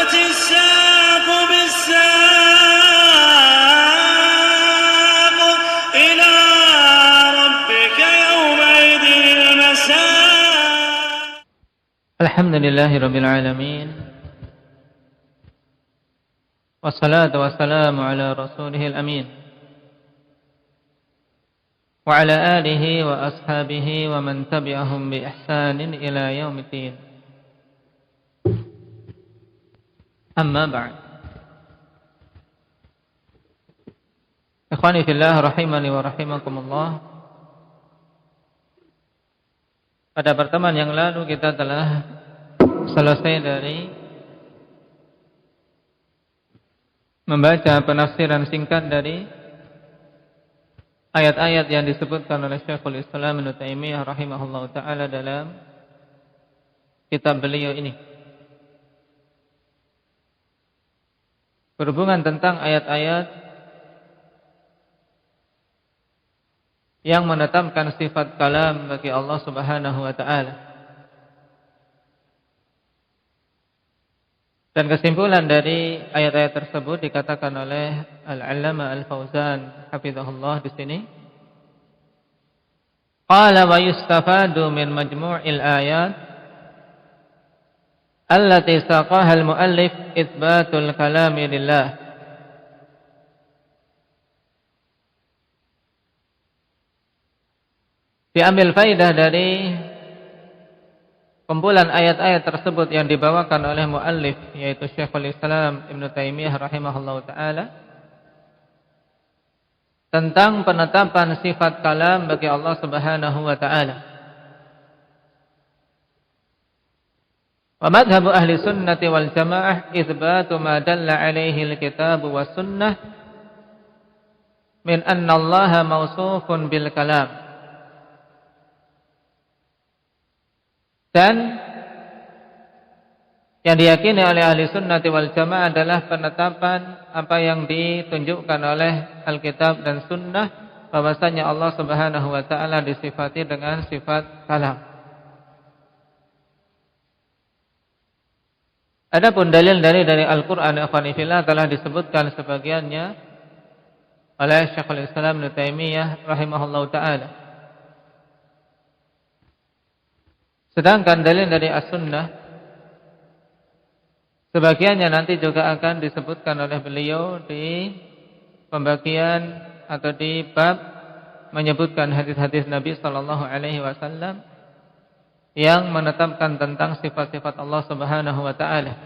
والتفت الساق بالساق إلى ربك يومئذ المساق. الحمد لله رب العالمين، والصلاة والسلام على رسوله الأمين وعلى آله وأصحابه ومن تبعهم بإحسان إلى يوم الدين. أما بعد. Ikhwani fillah rahimani wa rahimakumullah. Pada pertemuan yang lalu kita telah selesai dari membaca penafsiran singkat dari ayat-ayat yang disebutkan oleh Syekhul Islam Ibnu Taimiyah rahimahullahu taala dalam kitab beliau ini. Berhubungan tentang ayat-ayat yang menetapkan sifat kalam bagi Allah Subhanahu wa taala. Dan kesimpulan dari ayat-ayat tersebut dikatakan oleh Al-Allamah Al-Fauzan hafizahullah di sini. Qala wa yustafadu min majmu'il ayat allati saqaha al-muallif itsbatul kalami lillah. Diambil faidah dari kumpulan ayat-ayat tersebut yang dibawakan oleh muallif, yaitu Syekhul Islam Ibnu Taimiyah rahimahullahu taala, tentang penetapan sifat kalam bagi Allah Subhanahu wa taala. Wa madhhabu ahli sunnati wal jamaah itsbatu ma dalla alaihi al-kitab was sunnah min anna Allah mawsufun bil kalam. Dan yang diyakini oleh ahli sunnati wal jamaah adalah penetapan apa yang ditunjukkan oleh Alkitab dan Sunnah, bahwasanya Allah Subhanahu wa taala disifati dengan sifat kalam. Adapun dalil-dalil dari Al-Qur'an ikhwani fillah telah disebutkan sebagiannya oleh Syekhul Islam Ibnu Taimiyah rahimahullahu taala. Sedangkan dalil dari As-Sunnah sebagiannya nanti juga akan disebutkan oleh beliau di pembagian atau di bab menyebutkan hadis-hadis Nabi sallallahu alaihi wasallam yang menetapkan tentang sifat-sifat Allah Subhanahu wa taala.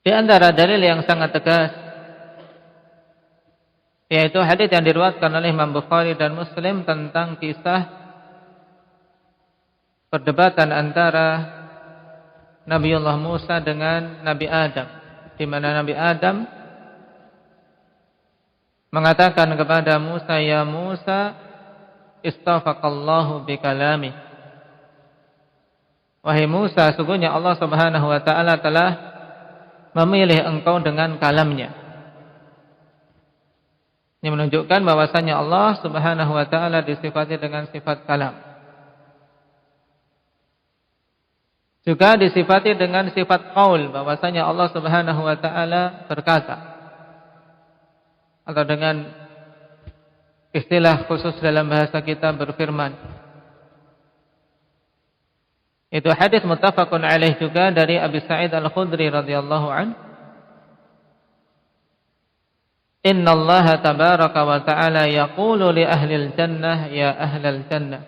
Di antara dalil yang sangat tegas yaitu hadis yang diriwayatkan oleh Imam Bukhari dan Muslim tentang kisah perdebatan antara Nabiullah Musa dengan Nabi Adam, di mana Nabi Adam mengatakan kepada Musa, "Ya Musa, istafaqallahu bikalami." Wahai Musa, sungguhnya Allah Subhanahu wa taala telah memilih engkau dengan kalamnya. Ini menunjukkan bahwasanya Allah Subhanahu wa taala disifati dengan sifat kalam. Juga disifati dengan sifat qaul, bahwasanya Allah Subhanahu wa taala berkata. Atau dengan istilah khusus dalam bahasa kita berfirman. Itu hadis muttafaqun alaih juga dari Abi Sa'id Al-Khudri radhiyallahu anhu. Inna Allah tabaraka wa ta'ala yaqulu li ahlil jannah ya ahlal jannah.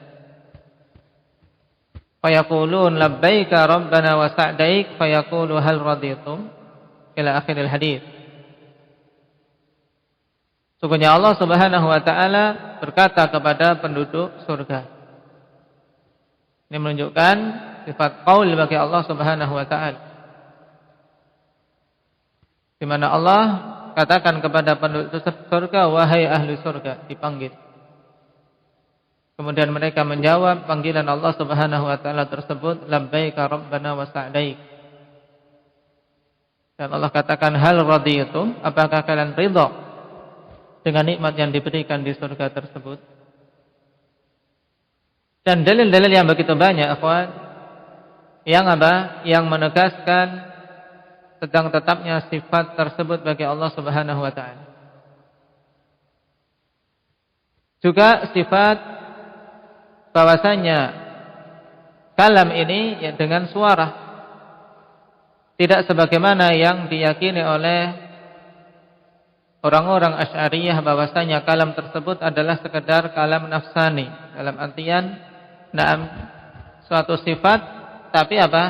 Fayaqulun labbaika rabbana wa sa'daik fayaqulu hal raditum ila akhiril hadis. Sungguhnya Allah Subhanahu wa ta'ala berkata kepada penduduk surga. Ini menunjukkan sifat qaul bagi Allah Subhanahu wa ta'ala, di mana Allah katakan kepada penduduk surga, wahai ahli surga, dipanggil. Kemudian mereka menjawab panggilan Allah Subhanahu wa taala tersebut, labbaika rabbana wa sa'daik. Dan Allah katakan, hal radiyatum, apakah kalian ridha dengan nikmat yang diberikan di surga tersebut? Dan dalil-dalil yang begitu banyak, akhwan, yang apa? Yang menegaskan tentang tetapnya sifat tersebut bagi Allah Subhanahu wa taala. Juga sifat bahwasanya kalam ini ya dengan suara, tidak sebagaimana yang diyakini oleh orang-orang Asy'ariyah bahwasanya kalam tersebut adalah sekedar kalam nafsani, dalam artian suatu sifat tapi apa?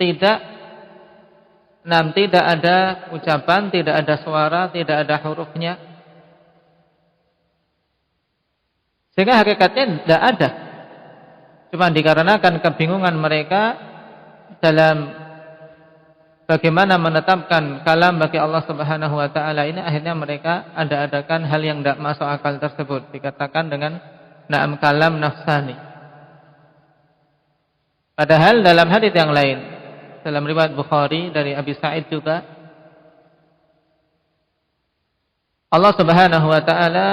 Tidak ada ucapan, tidak ada suara, tidak ada hurufnya. Sehingga hakikatnya tidak ada. Cuma dikarenakan kebingungan mereka dalam bagaimana menetapkan kalam bagi Allah Subhanahu wa taala ini, akhirnya mereka ada-adakan hal yang tidak masuk akal tersebut, dikatakan dengan kalam nafsani. Padahal dalam hadits yang lain, dalam riwayat Bukhari dari Abi Sa'id juga, Allah Subhanahu wa taala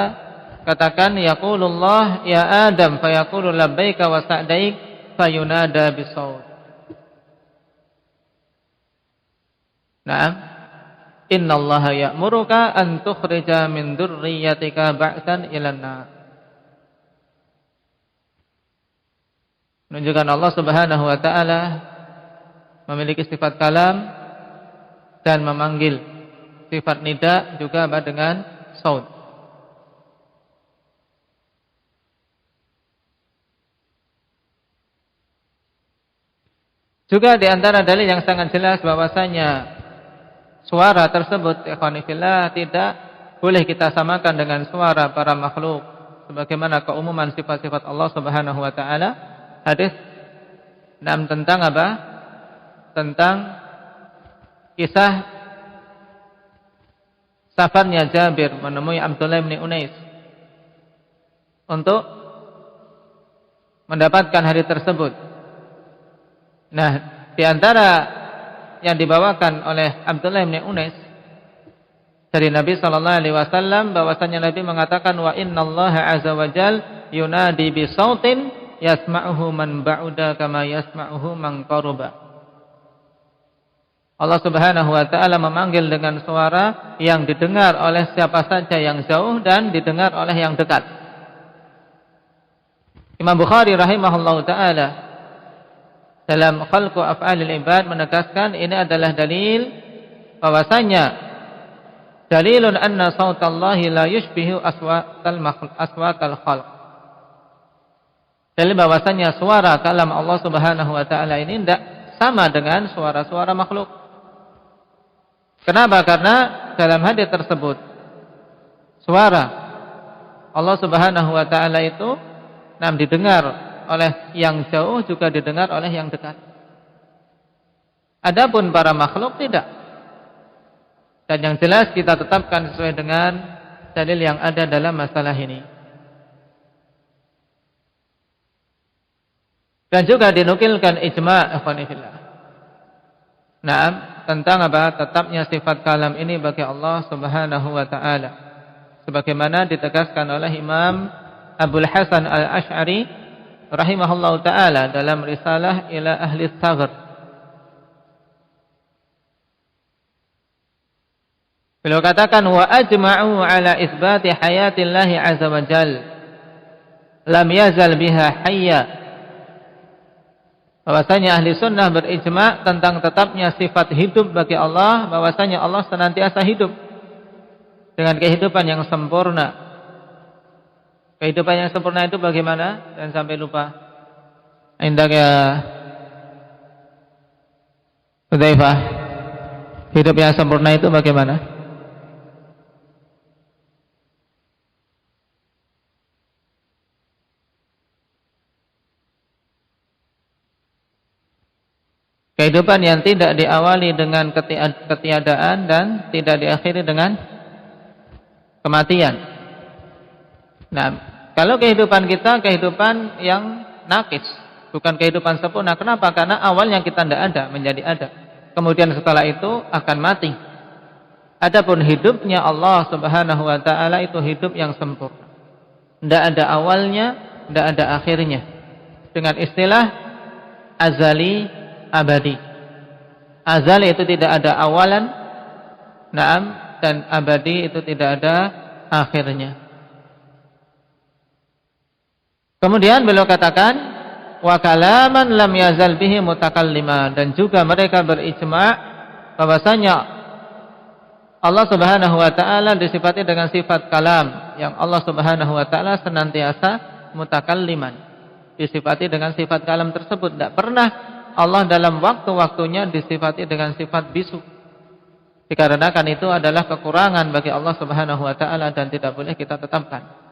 katakan, yaqulullah ya Adam fayaqulu labbaika wa sa'daik fayunada bisawt. Naam, innallaha ya'muruka an tukhrija min dzurriyyatika ba'san ilan nar. Menunjukkan Allah Subhanahu wa taala memiliki sifat kalam dan memanggil, sifat nida juga dengan saut. Juga di antara dalil yang sangat jelas bahwasanya suara tersebut ikhwanifillah tidak boleh kita samakan dengan suara para makhluk sebagaimana keumuman sifat-sifat Allah Subhanahu wa taala. Hadis tentang apa? Tentang kisah safarnya Jabir menemui Abdullah bin Unais untuk mendapatkan hadis tersebut. Nah, di antara yang dibawakan oleh Abdullah bin Unais dari Nabi sallallahu alaihi wasallam bahwasanya Nabi mengatakan, wa innallaha azza wa jal yunadi bi sautin yasma'uhu man ba'uda kama yasma'uhu man qaruba. Allah Subhanahu wa taala memanggil dengan suara yang didengar oleh siapa saja yang jauh dan didengar oleh yang dekat. Imam Bukhari rahimahullahu taala dalam Khalqu Af'alil Ibad menegaskan ini adalah dalil bahwasanya dalilun anna sautallahi la yushbihu aswatal khalq. Dalil bahwasanya suara kalam Allah Subhanahu wa taala ini tidak sama dengan suara-suara makhluk. Kenapa? Karena dalam hadis tersebut suara Allah Subhanahu wa taala itu didengar oleh yang jauh juga didengar oleh yang dekat. Adapun para makhluk tidak. Dan yang jelas kita tetapkan sesuai dengan dalil yang ada dalam masalah ini. Dan juga dinukilkan ijma' ikhwanifillah. Naam, tentang apa? Tetapnya sifat kalam ini bagi Allah Subhanahu wa taala. Sebagaimana ditegaskan oleh Imam Abul Hasan Al-Asy'ari rahimahullahu taala dalam risalah ila ahli tsaghr. Beliau katakan wa ajma'u ala isbati hayatillahi azza wa jalla lam yazal biha hayya. Bahwasanya ahli sunnah berijma' tentang tetapnya sifat hidup bagi Allah, bahwasanya Allah senantiasa hidup dengan kehidupan yang sempurna. Kehidupan yang sempurna itu bagaimana? Dan sampai lupa. Indak ya Hudzaifah. Hidup yang sempurna itu bagaimana? Kehidupan yang tidak diawali dengan ketiadaan dan tidak diakhiri dengan kematian. Nah, kalau kehidupan kita kehidupan yang nakis, bukan kehidupan sempurna. Kenapa? Karena awalnya kita tidak ada, menjadi ada. Kemudian setelah itu akan mati. Adapun hidupnya Allah Subhanahu wa taala itu hidup yang sempurna. Tidak ada awalnya, tidak ada akhirnya. Dengan istilah azali abadi. Azali itu tidak ada awalan, naam, dan abadi itu tidak ada akhirnya. Kemudian beliau katakan, wa kalaman lam yazal bihi mutakallima, dan juga mereka berijma' bahwasanya Allah Subhanahu wa taala disifati dengan sifat kalam, yang Allah Subhanahu wa taala senantiasa mutakalliman. Disifati dengan sifat kalam tersebut. Tidak pernah Allah dalam waktu-waktunya disifati dengan sifat bisu. Dikarenakan itu adalah kekurangan bagi Allah Subhanahu wa taala dan tidak boleh kita tetapkan.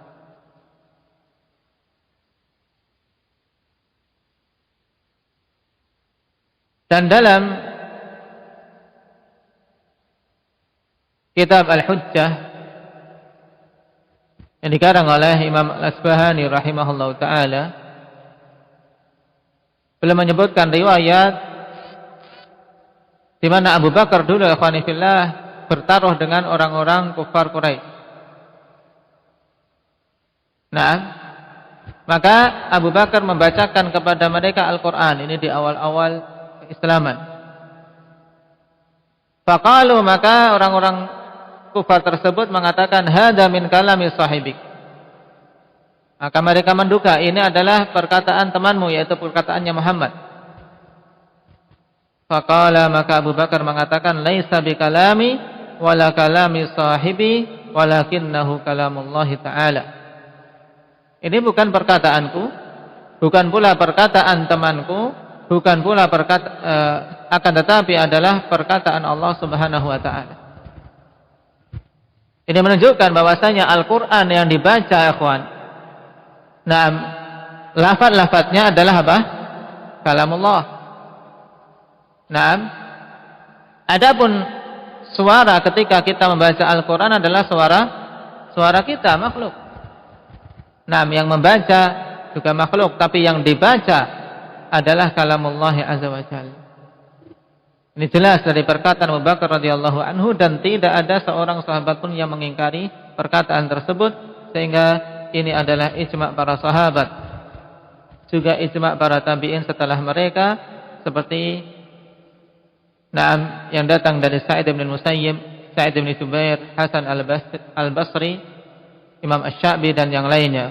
Dan dalam kitab Al-Hujjah yang dikarang oleh Imam Al-Asbahani rahimahullahu taala, beliau menyebutkan riwayat di mana Abu Bakar dulu ikhwani fillah bertaruh dengan orang-orang kufar Quraisy. Nah, maka Abu Bakar membacakan kepada mereka Al-Qur'an, ini di awal-awal keislaman. Faqalu, maka orang-orang kufar tersebut mengatakan, hadza min kalami sahibik. Maka mereka menduga ini adalah perkataan temanmu, yaitu perkataannya Muhammad. Faqala, maka Abu Bakar mengatakan, laisa bikalami wala kalami sahibi walakinnahu kalamullahi ta'ala. Ini bukan perkataanku, bukan pula perkataan temanku, bukan pula akan tetapi adalah perkataan Allah Subhanahu wa taala. Ini menunjukkan bahwasanya Al-Qur'an yang dibaca, ikhwan, nah, lafaz-lafaznya adalah apa? Kalamullah. Nah, adapun suara ketika kita membaca Al-Quran adalah suara kita, makhluk. Nah, yang membaca juga makhluk, tapi yang dibaca adalah kalamullah azza wa jalla. Ini jelas dari perkataan Abu Bakar radhiyallahu anhu, dan tidak ada seorang sahabat pun yang mengingkari perkataan tersebut, sehingga ini adalah ijma' para sahabat, juga ijma' para tabi'in setelah mereka, seperti yang datang dari Sa'id bin Musayyib, Sa'id bin Jubair, Hasan al-Basri, Imam Asy-Sya'bi dan yang lainnya.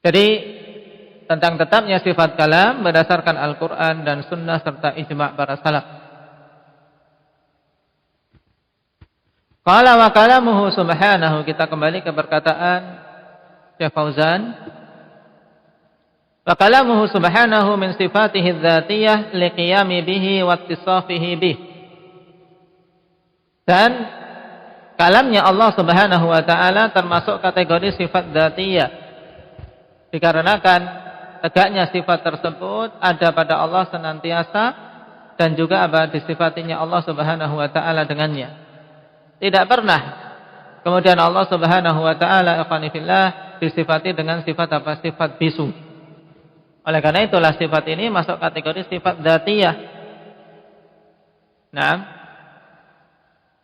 Jadi tentang tetapnya sifat kalam berdasarkan Al-Quran dan Sunnah serta ijma' para salaf. Qala wa kalamuhu subhanahu, kita kembali ke perkataan Syekh Fauzan. Wa kalamuhu subhanahu min sifatihi dzatiyah liqiyami bihi wa ittisafihi bih. Dan kalamnya Allah Subhanahu wa taala termasuk kategori sifat dzatiyah, dikarenakan tegaknya sifat tersebut ada pada Allah senantiasa, dan juga apa disifatinya Allah Subhanahu wa taala dengannya. Tidak pernah kemudian Allah Subhanahu wa taala ikhwani fillah disifati dengan sifat apa? Sifat bisu. Oleh karena itulah sifat ini masuk kategori sifat dzatiyah. Nah,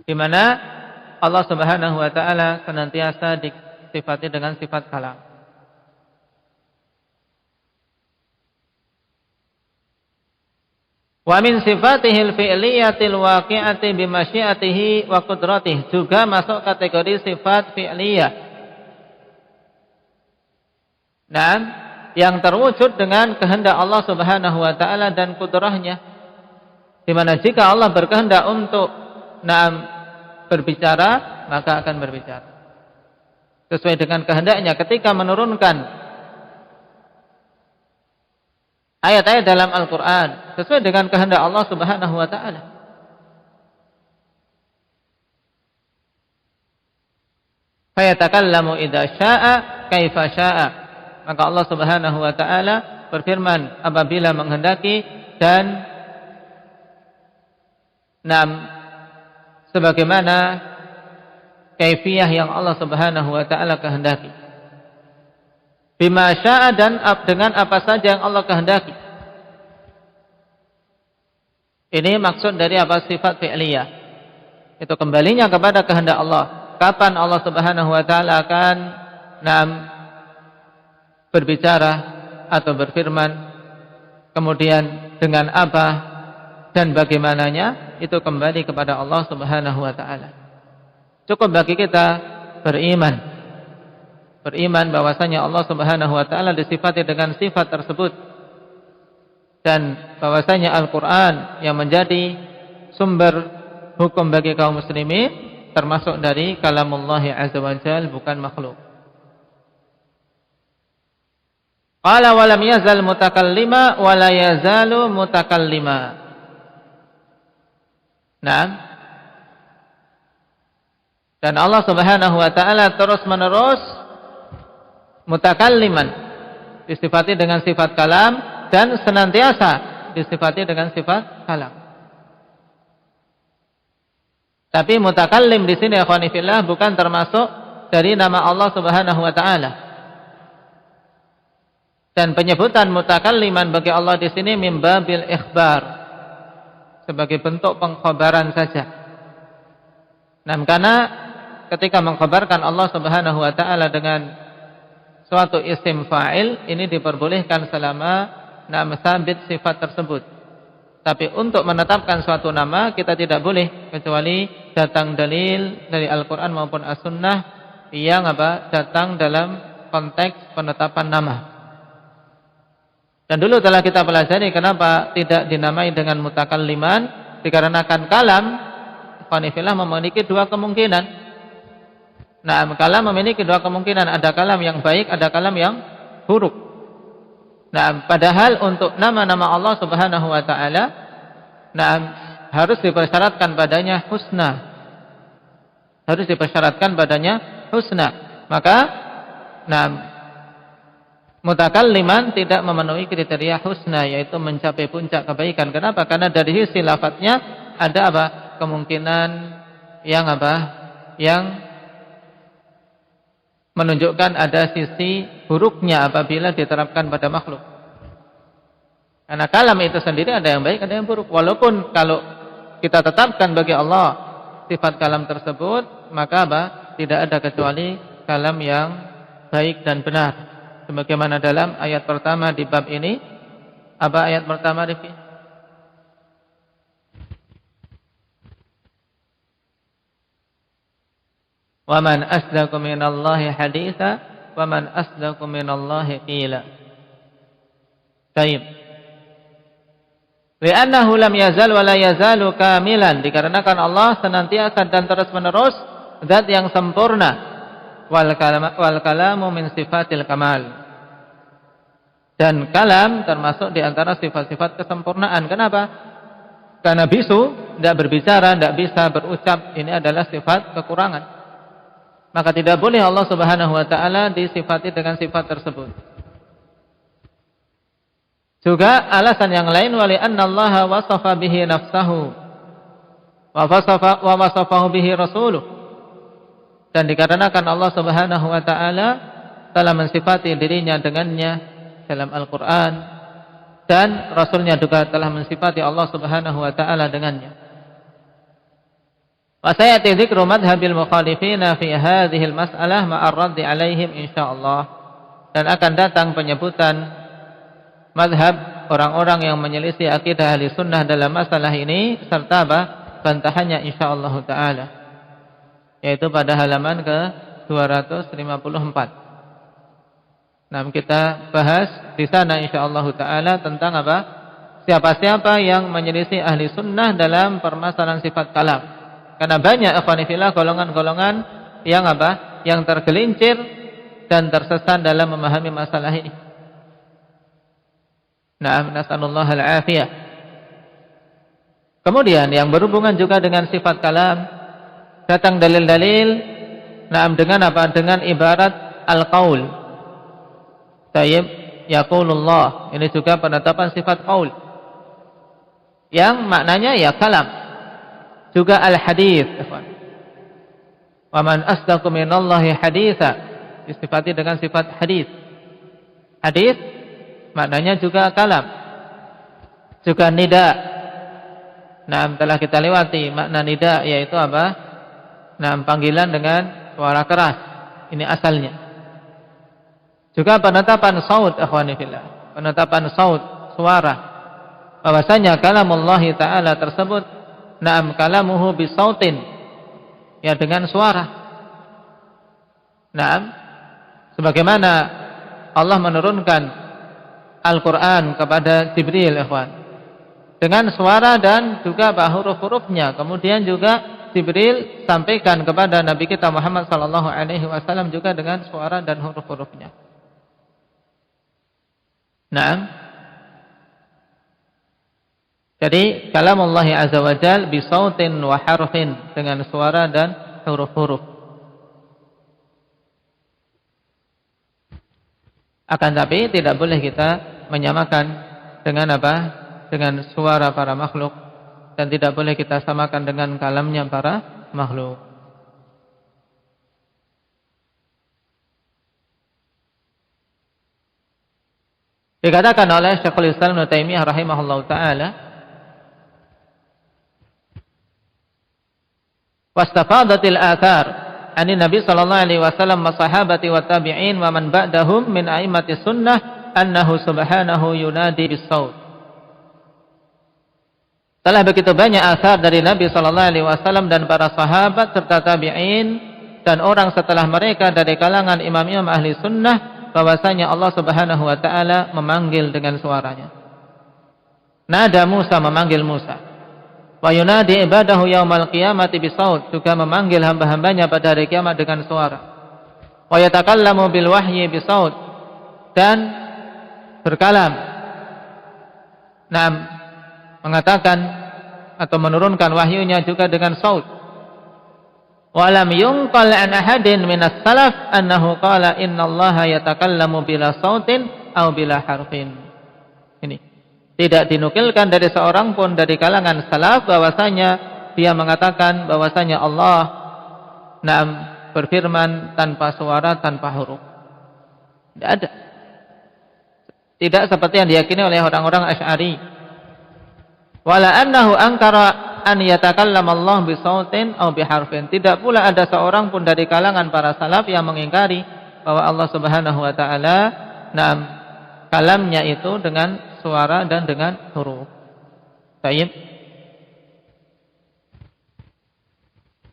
di mana Allah Subhanahu wa taala senantiasa disifati dengan sifat kalam. Wa min sifatihil fi'liyatil waqi'ati bimasyiatihi wa qudratihi, juga masuk kategori sifat fi'liyah. Nah, yang terwujud dengan kehendak Allah Subhanahu wa taala dan kudrahnya. Di mana jika Allah berkehendak untuk berbicara, maka akan berbicara sesuai dengan kehendaknya. Ketika menurunkan ayat-ayat dalam Al-Quran sesuai dengan kehendak Allah Subhanahu wa ta'ala. Fayatakallamu idza syaa kaifa syaa. Maka Allah Subhanahu wa ta'ala berfirman apabila menghendaki, dan sebagaimana kaifiyah yang Allah Subhanahu wa ta'ala kehendaki. Bima syaa, dan dengan apa saja yang Allah kehendaki. Ini maksud dari apa? Sifat fi'liyah. Itu kembalinya kepada kehendak Allah. Kapan Allah Subhanahu wa taala akan berbicara atau berfirman, kemudian dengan apa dan bagaimananya, itu kembali kepada Allah Subhanahu wa taala. Cukup bagi kita beriman bahwasanya Allah Subhanahu wa taala disifati dengan sifat tersebut, dan bahwasanya Al-Qur'an yang menjadi sumber hukum bagi kaum muslimin termasuk dari kalamullah azza wa jalla, bukan makhluk. Qala wa lam yazal mutakallima wa la yazalu mutakallima. Naam. Dan Allah Subhanahu wa taala terus-menerus mutakalliman, disifati dengan sifat kalam, dan senantiasa disifati dengan sifat kalam. Tapi mutakallim di sini ikhwan fillah bukan termasuk dari nama Allah Subhanahu wa taala. Dan penyebutan mutakalliman bagi Allah di sini min babil ikhbar, sebagai bentuk pengkhabaran saja. Nah, karena ketika mengkhabarkan Allah Subhanahu wa taala dengan suatu isim fa'il, ini diperbolehkan selama nama sabit sifat tersebut. Tapi untuk menetapkan suatu nama kita tidak boleh kecuali datang dalil dari Al-Qur'an maupun As-Sunnah yang datang dalam konteks penetapan nama. Dan dulu telah kita pelajari kenapa tidak dinamai dengan mutakalliman, dikarenakan kalam ikhwanifillah memiliki dua kemungkinan. Nah, kalam memiliki dua kemungkinan, ada kalam yang baik, ada kalam yang buruk. Nah, padahal untuk nama-nama Allah Subhanahu wa taala, harus dipersyaratkan padanya husna. Harus dipersyaratkan padanya husna. Maka, mutakalliman tidak memenuhi kriteria husna, yaitu mencapai puncak kebaikan. Kenapa? Karena dari sisi lafadznya ada kemungkinan yang menunjukkan ada sisi buruknya apabila diterapkan pada makhluk. Karena kalam itu sendiri ada yang baik, ada yang buruk. Walaupun kalau kita tetapkan bagi Allah sifat kalam tersebut, maka tidak ada kecuali kalam yang baik dan benar. Sebagaimana dalam ayat pertama di bab ini. Apa ayat pertama, Rifki? Wa man asdaqu minallahi haditsa wa man asdaqu minallahi qila. Baik. Li'annahu lam yazal wa la yazalu kamilan, dikarenakan Allah senantiasa dan terus-menerus zat yang sempurna. Wal kalamu min sifatil kamal. Dan kalam termasuk di antara sifat-sifat kesempurnaan. Kenapa? Karena bisu tidak berbicara, tidak bisa berucap, ini adalah sifat kekurangan. Maka tidak boleh Allah Subhanahu wa taala disifati dengan sifat tersebut. Juga alasan yang lain, wali annallaha wasafa bihi nafsahu wa wasafahu bihi rasuluh. Dan dikarenakan Allah Subhanahu wa taala telah mensifati dirinya dengannya dalam Al-Qur'an, dan rasulnya juga telah mensifati Allah Subhanahu wa taala dengannya. Wa sayati dzikru madhhabil mukhalifina fi hadhihi al-mas'alah ma'ar raddi 'alaihim insyaallah. Dan akan datang penyebutan madhab orang-orang yang menyelisih akidah ahli sunnah dalam masalah ini, serta bantahannya insyaallah taala, yaitu pada halaman ke 254. Nah, kita bahas di sana insyaallah taala tentang siapa-siapa yang menyelisih ahli sunnah dalam permasalahan sifat kalam. Karena banyak ikhwanifillah golongan-golongan yang tergelincir dan tersesat dalam memahami masalah ini. Na'am, nasallallahu al-afiyah. Kemudian yang berhubungan juga dengan sifat kalam, datang dalil-dalil dengan dengan ibarat al-qaul. Tayyib yaqulullah. Ini juga penetapan sifat qaul, yang maknanya ya kalam. Juga al-hadits, wa man asdaqu minallahi haditsa, disifati dengan sifat hadits. Hadits maknanya juga kalam. Juga nida, Nah, telah kita lewati makna nida yaitu apa? Nah, panggilan dengan suara keras. Ini asalnya. Juga penetapan saut, akhwani fillah. Penetapan saut, suara. Bahwasanya kalamullah taala tersebut na'am kalamuhu bisautin. Ya, dengan suara. Na'am. Sebagaimana Allah menurunkan Al-Qur'an kepada Jibril, ikhwan. Dengan suara dan juga huruf-hurufnya. Kemudian juga Jibril sampaikan kepada Nabi kita Muhammad sallallahu alaihi wasallam juga dengan suara dan huruf-hurufnya. Naam. Jadi kalamullah azza wa jalla bi sautin wa harfin, dengan suara dan huruf-huruf. Akan tapi tidak boleh kita menyamakan dengan apa? Dengan suara para makhluk, dan tidak boleh kita samakan dengan kalamnya para makhluk. Dikatakan oleh Syekhul Islam Ibnu Taimiyah rahimahullahu taala, wastafadatil athar ani Nabi sallallahu alaihi wasallam wa sahabati wa tabi'in wa man ba'dahum min a'immatis sunnah annahu subhanahu yunadi bis-saut. Telah begitu banyak asar dari Nabi sallallahu alaihi wasallam dan para sahabat serta tabi'in dan orang setelah mereka dari kalangan imam-imam ahli sunnah bahwasanya Allah Subhanahu wa taala memanggil dengan suaranya. Nada Musa, memanggil Musa. Wa yunadi ibadahu yaumal qiyamati bisaut, juga memanggil hamba-hambanya pada hari kiamat dengan suara. Wa yatakallamu bil wahyi bisaut, dan berkalam. Naam, mengatakan atau menurunkan wahyunya juga dengan saut. Wa lam yunqal an ahadin minas salaf annahu qala innallaha yatakallamu bila sautin aw bila harfin. Ini tidak dinukilkan dari seorang pun dari kalangan salaf bahwasanya dia mengatakan bahwasanya Allah naam berfirman tanpa suara, tanpa huruf. Tidak ada. Tidak seperti yang diyakini oleh orang-orang Asy'ari. Wala annahu ankara an yatakallam Allah bisautin aw biharfin. Tidak pula ada seorang pun dari kalangan para salaf yang mengingkari bahwa Allah Subhanahu wa taala naam kalamnya itu dengan suara dan dengan huruf. Baik.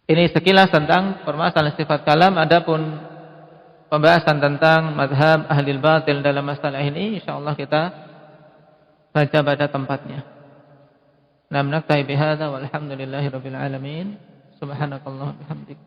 Ini sekilas tentang permasalahan sifat kalam. Adapun pembahasan tentang mazhab ahlil batil dalam masalah ini insyaallah kita baca pada tempatnya. Nam naktahi bihadza walhamdulillahi rabbil alamin. Subhanakallahumma bihamdik